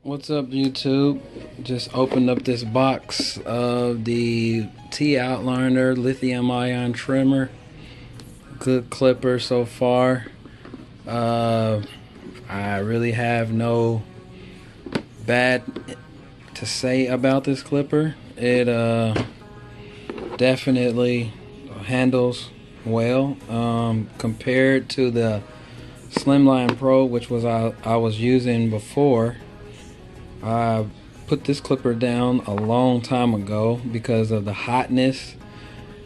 What's up, YouTube? Just opened up this box of the T-Outliner lithium-ion trimmer. Good clipper so far. I really have no bad to say about this clipper. It definitely handles well compared to the Slimline Pro, which was I was using before. I put this clipper down a long time ago because of the hotness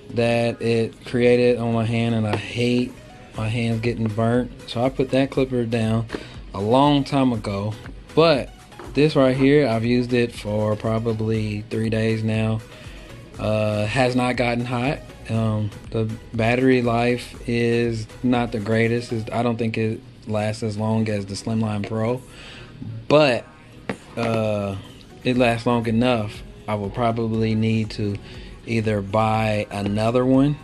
that it created on my hand, and I hate my hands getting burnt. So I put that clipper down a long time ago. But this right here, I've used it for probably 3 days now. Has not gotten hot. The battery life is not the greatest. I don't think it lasts as long as the Slimline Pro, but it lasts long enough. I will probably need to either buy another one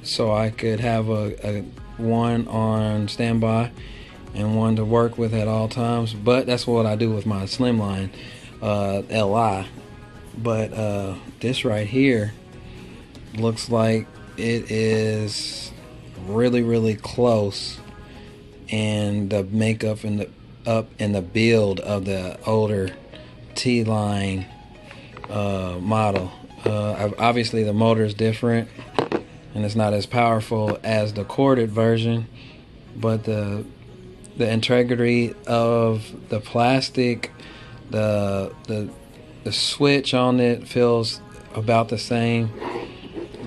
so I could have a one on standby and one to work with at all times. But that's what I do with my Slimline LI. But this right here looks like it is really close, and the makeup and the build of the older T-line model. Obviously the motor is different and it's not as powerful as the corded version, but the integrity of the plastic, the switch on it feels about the same.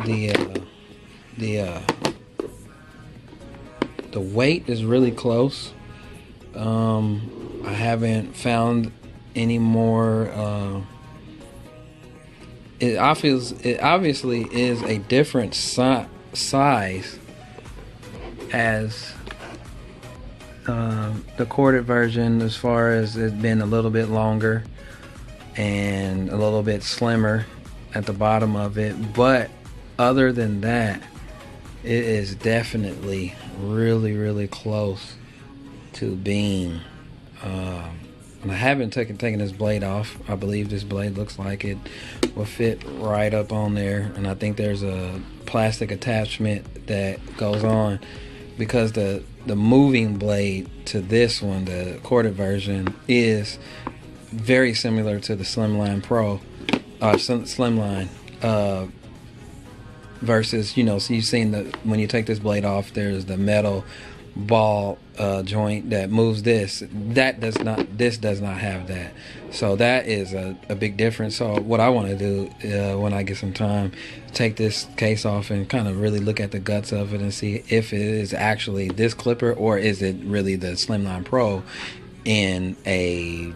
The weight is really close. I haven't found any more. It obviously is a different size as the corded version, as far as it's been a little bit longer and a little bit slimmer at the bottom of it. But other than that, it is definitely really close to being. And I haven't taken this blade off. I believe this blade looks like it will fit right up on there, and I think there's a plastic attachment that goes on, because the moving blade to this one, the corded version, is very similar to the Slimline Pro, Slimline, versus, you know, so you've seen when you take this blade off, there's the metal ball joint that moves this. This does not have that. So that is a big difference. So what I want to do when I get some time, take this case off and kind of really look at the guts of it and see if it is actually this clipper, or is it really the Slimline Pro in a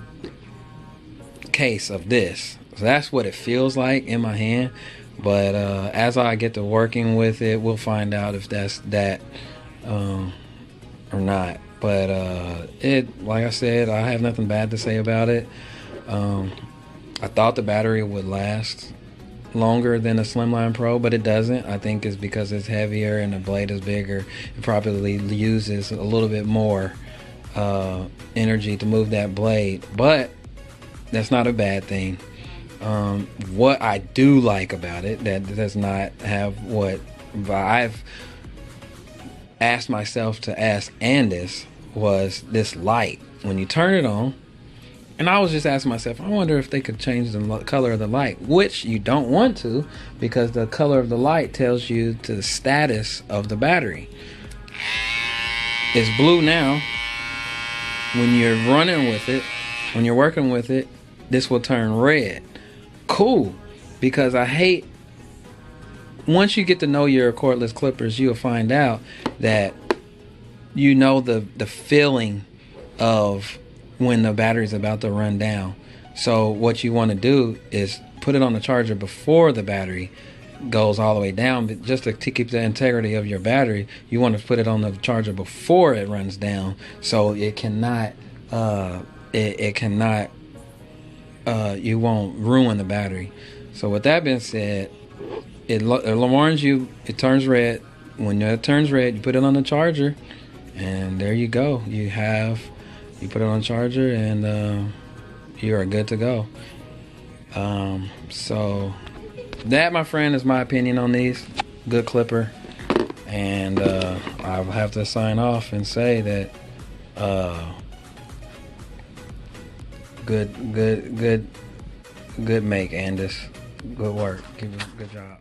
case of this. So that's what it feels like in my hand. But as I get to working with it, we'll find out if that's that or not. But like I said, I have nothing bad to say about it. I thought the battery would last longer than a Slimline Pro, but it doesn't. I think it's because it's heavier and the blade is bigger. It probably uses a little bit more energy to move that blade, but that's not a bad thing. What I do like about it, that does not have what I've asked myself to ask Andis, was this light. When you turn it on, and I was just asking myself, I wonder if they could change the color of the light, which you don't want to, because the color of the light tells you the status of the battery. It's blue now. When you're running with it, when you're working with it, this will turn red. Cool, because I hate, once you get to know your cordless clippers, you'll find out that you know the feeling of when the battery's about to run down. So what you want to do is put it on the charger before the battery goes all the way down. But just to keep the integrity of your battery, you want to put it on the charger before it runs down, so it cannot you won't ruin the battery. So with that being said, it warns you, it turns red. When it turns red, you put it on the charger, and there you go. You put it on the charger, and you are good to go. So that, my friend, is my opinion on these. Good clipper. And I'll have to sign off and say that good make, Andis. Good work. Good job.